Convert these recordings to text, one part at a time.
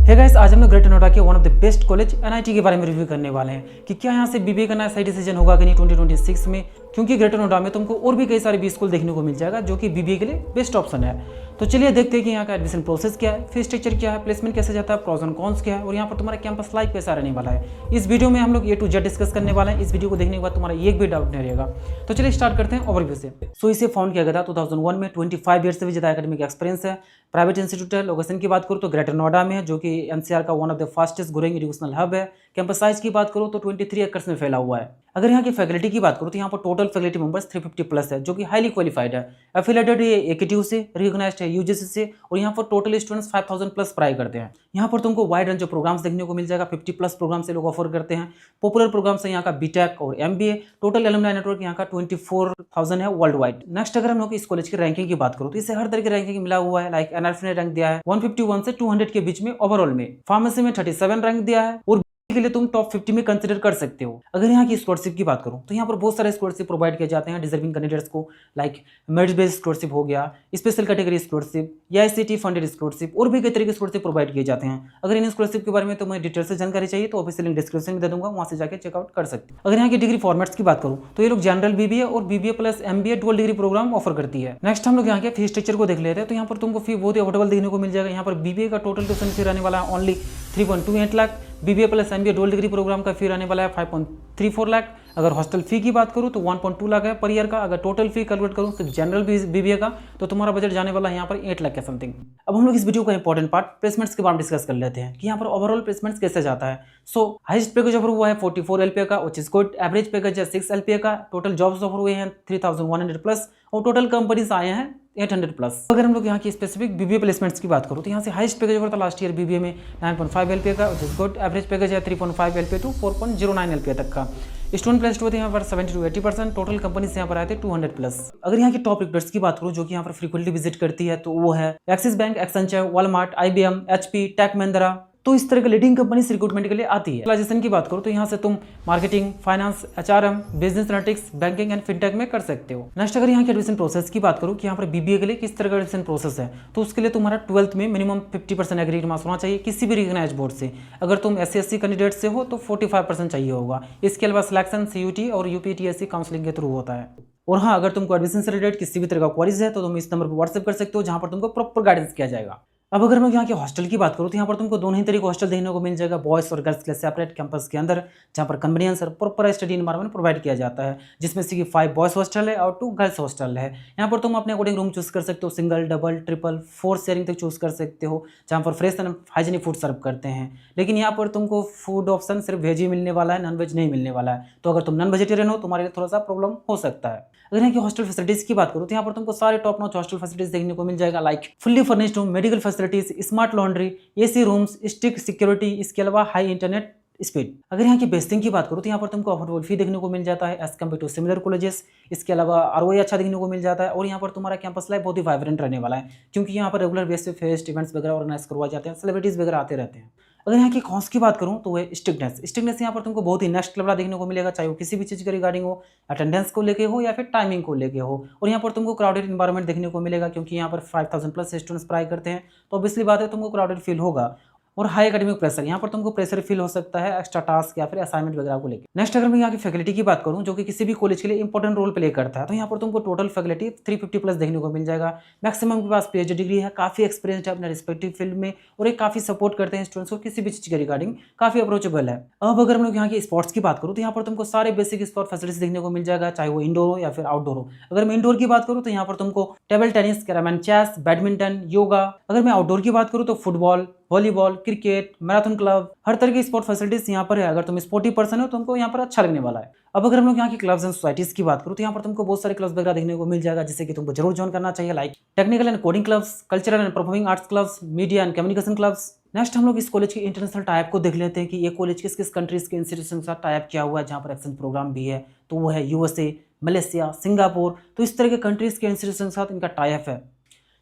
Hey guys, आज हम लोग ग्रेटर नोएडा के one of the best college NIT के बारे में रिव्यू करने वाले हैं कि क्या यहाँ से बीबीए करना सही डिसीजन होगा कि नहीं 2026 में, क्योंकि ग्रेटर नोएडा में तुमको और भी कई सारे बी स्कूल देखने को मिल जाएगा जो कि बीबीए के लिए बेस्ट ऑप्शन है। तो चलिए देखते हैं कि यहाँ का एडमिशन प्रोसेस क्या है, फीस स्ट्रक्चर क्या है, प्लेसमेंट कैसे जाता है, प्रोस एंड कॉन्स क्या है और यहाँ पर तुम्हारा कैंपस लाइफ कैसा रहने वाला है। इस वीडियो में हम लोग ए टू जेड डिस्कस करने वाले हैं। इस वीडियो को देखने के बाद तुम्हारा एक भी डाउट नहीं रहेगा। तो चलिए स्टार्ट करते हैं ओवरव्यू से। सो इसे फाउंड किया गया था 2001 में। 25 ईयर्स से भी ज़्यादा एकेडमिक एक्सपीरियंस है। प्राइवेट इंस्टीट्यूट है। लोकेशन की बात करूँ तो ग्रेटर नोएडा में है, जो कि एनसीआर का one of the fastest growing educational hub है। कैंपस साइज की बात करूँ तो 23 एकर्स में फैला हुआ है। अगर यहाँ की फैकल्टी की बात करूँ तो यहाँ पर टोटल फैकल्टी मेंबर्स 350 प्लस है, जो कि हाईली क्वालिफाइड है। एफिलेटेड है एकेटीयू से, रिकॉग्नाइज्ड है यूजीसी से और यहाँ पर टोटल स्टूडेंट्स 5000 प्लस पढ़ाई करते हैं। यहाँ पर तुमको वाइड रेंज ऑफ प्रोग्राम्स देखने को मिल जाएगा। 50 प्लस प्रोग्राम से लोग ऑफर करते हैं। पॉपुलर प्रोग्राम्स है यहाँ का बीटेक और एमबीए। टोटल एलुमनाई नेटवर्क यहाँ का 24,000 है वर्ल्ड वाइड। नेक्स्ट अगर हम लोग इस कॉलेज की रैंकिंग की बात करूँ तो इसे हर तरह की रैंकिंग मिला हुआ है। लाइक एनआरएफ ने रैंक दिया है 151 से 200 के बीच में ओवरऑल में। फार्मेसी में 37 रैंक दिया है और के लिए तुम टॉप 50 में कंसीडर कर सकते हो। अगर यहाँ की स्कॉलरशिप की बात करूँ तो यहाँ पर बहुत सारे स्कॉलरशिप प्रोवाइड किए जाते हैं डिजर्विंग कैंडिडेट्स को। लाइक मेरिट बेस्ड स्कॉलरशिप हो गया, स्पेशल कैटेगरी स्कॉलरशिप या आईसीटी फंडेड स्कॉलरशिप और भी कई तरह के स्कॉलरशिप प्रोवाइड किए जाते हैं। अगर इन स्कॉलरशिप के बारे में तुम्हें डिटेल से जानकारी चाहिए तो ऑफिशियल लिंक डिस्क्रिप्शन में दे दूंगा, वहाँ से जाकर चेकआउट कर सकते हैं। अगर यहाँ की डिग्री फॉर्मेट्स की बात करूँ तो ये लोग जनरल बीबीए और BBA plus MBA dual degree programme offer करती है। नेक्स्ट हम लोग यहाँ के फी स्ट्रक्चर को देख लेते हैं। तो यहाँ पर तुमको फी बहुत ही अफोर्डेबल देखने को मिल जाएगा। यहाँ पर बीबीए का टोटल ट्यूशन फी रहने वाला है only 3.28 lakh. BBA plus MBA dual degree programme का फी रहने वाला है 5.34 लाख। अगर हॉस्टल फी की बात करूँ तो 1.2 लाख है पर ईयर का। अगर टोटल फी कैलकुलेट करूँ सिर्फ जनरल बीबीए का तो तुम्हारा बजट जाने वाला है यहाँ पर 8 लाख के समथिंग। अब हम लोग इस वीडियो का इंपॉर्टेंट पार्ट प्लेसमेंट्स के बारे में डिस्कस कर लेते हैं कि यहाँ पर ओवरऑल प्लेसमेंट्स कैसे जाता है। सो हाईएस्ट पैकेज ऑफर हुआ है 44 एलपीए का, which is good. Average package है 6 एलपीए का। टोटल जॉब्स ऑफर हुए हैं 3100 प्लस और टोटल कंपनीज आए हैं 800 प्लस। अगर हम लोग यहाँ की स्पेसिफिक बीबीए प्लेसमेंट्स की बात करूँ तो यहाँ से हाईएस्ट पैकेज ओवर था लास्ट ईयर बीबीए में 9.5 एलपीए का, which is good. Average package है 3.5 एलपीए टू 4.09 एलपीए तक का। स्टूडेंट प्लेस्ड हुए थे यहाँ पर 70 to 80%। टोटल कंपनीज यहाँ पर आए थे 200 प्लस। अगर यहाँ की टॉप रिक्रूटर्स की बात करूँ जो कि यहाँ पर फ्रीक्वेंटली विजिट करती है तो वो है Axis Bank, Accenture, Walmart, IBM, HP, Tech Mahindra. तो इस तरह के लीडिंग कंपनीज रिक्रूटमेंट के लिए आती है। स्पेशलाइजेशन की बात करो तो यहाँ से तुम marketing, finance, HRM, business analytics, banking and fintech में कर सकते हो। नेक्स्ट अगर यहाँ के एडमिशन प्रोसेस की बात करूँ कि यहाँ पर बीबीए के लिए किस तरह का एडमिशन प्रोसेस है तो उसके लिए तुम्हारा 12th में मिनिमम 50% एग्रीड मार्क्स होना चाहिए किसी भी रिकॉग्नाइज्ड बोर्ड से। अगर तुम SC/SC कैंडिडेट से हो तो 45% चाहिए होगा। इसके अलावा सिलेक्शन CUT और यूपीटीएससी काउंसलिंग के थ्रू होता है। और हाँ, अगर तुमको एडमिशन से रिलेटेड किसी भी तरह का क्वेरीज है तो तुम इस नंबर पर व्हाट्सएप कर सकते हो, जहाँ पर तुमको प्रॉपर गाइडेंस किया जाएगा। अब अगर मैं यहाँ के हॉस्टल की बात करूँ तो यहाँ पर तुमको दोनों ही तरीके हॉस्टल देखने को मिल जाएगा, बॉयज़ और गर्ल्स के लिए सेपरेट कैंपस के अंदर, जहाँ पर कन्वीनियंस और प्रॉपर स्टडी एनवायरनमेंट प्रोवाइड किया जाता है, जिसमें से 5 बॉयज़ हॉस्टल है और 2 गर्ल्स हॉस्टल है। यहाँ पर तुम अपने अकॉर्डिंग रूम चूज कर सकते हो, सिंगल, डबल, ट्रिपल, 4 शेयरिंग तक चूज कर सकते हो, जहाँ पर फ्रेश एंड हाइजीनिक फूड सर्व करते हैं। लेकिन यहाँ पर तुमको फूड ऑप्शन सिर्फ वेज ही मिलने वाला है, नॉन वेज नहीं मिलने वाला है। तो अगर तुम नॉन वेजिटेरियन हो तुम्हारे लिए थोड़ा सा प्रॉब्लम हो सकता है। अगर यहाँ की हॉस्टल फैसिलिटीज की बात करूँ तो यहाँ पर तुमको सारे टॉप नॉच हॉस्टल फैसिलिटीज देखने को मिल जाएगा। Like fully furnished room, medical facilities, smart laundry, AC rooms, strict security, इसके अलावा हाई इंटरनेट स्पीड। अगर यहाँ की बेस्टिंग की बात करूँ तो यहाँ पर तुमको अफोर्डेबल फी देखने को मिल जाता है as compare to similar colleges. इसके अलावा ROI अच्छा देखने को मिल जाता है और यहाँ पर तुम्हारा कैंपस लाइफ बहुत ही वाइब्रेंट रहने वाला है, क्योंकि यहाँ पर रेगुलर बेस पे फेस्ट इवेंट्स वगैरह ऑर्गेनाइज करवाए जाते हैं, सेलिब्रिटीज वगैरह आते रहते हैं। अगर यहाँ की कॉन्स की बात करूँ तो वह स्ट्रिक्टनेस यहाँ पर तुमको बहुत ही नेक्स्ट लेवल देखने को मिलेगा, चाहे वो किसी भी चीज़ के रिगार्डिंग हो, अटेंडेंस को लेके हो या फिर टाइमिंग को लेके हो। और यहाँ पर तुमको क्राउडेड इन्वायरमेंट देखने को मिलेगा, क्योंकि यहाँ पर 5000 प्लस स्टूडेंट्स पढ़ाई करते हैं, तो ऑब्वियसली बात है तुमको क्राउडेड फील होगा। और हाई एकेडमिक प्रेशर, यहाँ पर तुमको प्रेशर फील हो सकता है एक्स्ट्रा टास्क या फिर असाइनमेंट वगैरह को लेकर। नेक्स्ट अगर मैं यहाँ की फैकल्टी की बात करूँ जो कि किसी भी कॉलेज के लिए इंपॉर्टेंट रोल प्ले करता है, तो यहाँ पर तुमको टोटल फैकल्टी 350 प्लस देखने को मिल जाएगा। मैक्सिमम के पास PhD डिग्री है, काफी एक्सपीरियंस है अपने रिस्पेक्टिव फील्ड में और एक काफी सपोर्ट करते हैं स्टूडेंट्स को किसी भी चीज के रिगार्डिंग, काफी अप्रोचेबल है। अब अगर हम लोग यहाँ की स्पोर्ट्स की बात करूँ तो यहाँ पर तुमको सारे बेसिक स्पोर्ट फैसिलिटीज देखने को मिल जाएगा, चाहे वो इंडोर हो या फिर आउटडोर हो। अगर मैं इंडोर की बात करूँ तो यहाँ पर तुमको table tennis, carrom and chess, badminton, yoga. अगर मैं आउटडोर की बात करूँ तो football, volleyball, cricket, marathon club, हर तरह की स्पोर्ट फैसिलिटीज यहाँ पर है। अगर तुम स्पोर्टी पर्सन हो तो तुमको यहाँ पर अच्छा लगने वाला है। अब अगर हम लोग यहाँ की क्लब्स एंड सोसाइटीज की बात करूँ तो यहाँ पर तुमको बहुत सारे क्लब्स वगैरह देखने को मिल जाएगा, जिससे कि तुमको जरूर ज्वाइन करना चाहिए। Like technical and coding clubs, cultural and performing arts clubs, media and communication clubs. Next हम लोग इस कॉलेज के इंटरनेशनल टाइप को देख लेते हैं कि ये कॉलेज किस किस कंट्रीज के इंस्टीट्यूशन के साथ टाइप किया हुआ है, जहाँ पर एक्सचेंज प्रोग्राम भी है। तो वो है USA, मलेशिया, सिंगापुर। तो इस तरह के कंट्रीज के इंस्टीट्यूशन के साथ इनका टाइप है।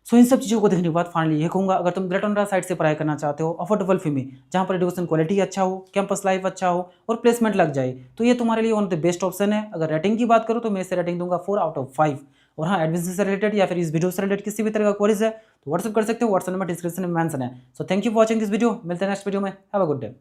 सो इन सब चीज़ों को देखने के बाद फाइनली ये कहूँगा, अगर तुम ग्रेटर नोएडा साइड से पढ़ाई करना चाहते हो अफोर्डेबल फी में, जहाँ पर एजुकेशन क्वालिटी अच्छा हो, कैंपस लाइफ अच्छा हो और प्लेसमेंट लग जाए, तो ये तुम्हारे लिए one of the best option है। अगर रेटिंग की बात करो तो मैं इसे रेटिंग दूंगा 4 आउट ऑफ 5। और हाँ, एडमिशन से रिलेटेड या फिर इस वीडियो से रिलेटेड किसी भी तरह का क्वेरीज है तो व्हाट्सअप कर सकते हो, व्हाट्सअप नंबर डिस्क्रिप्शन में मेंशन है। So thank you for watching this video, मिलते हैं नेक्स्ट वीडियो में। Have a good day.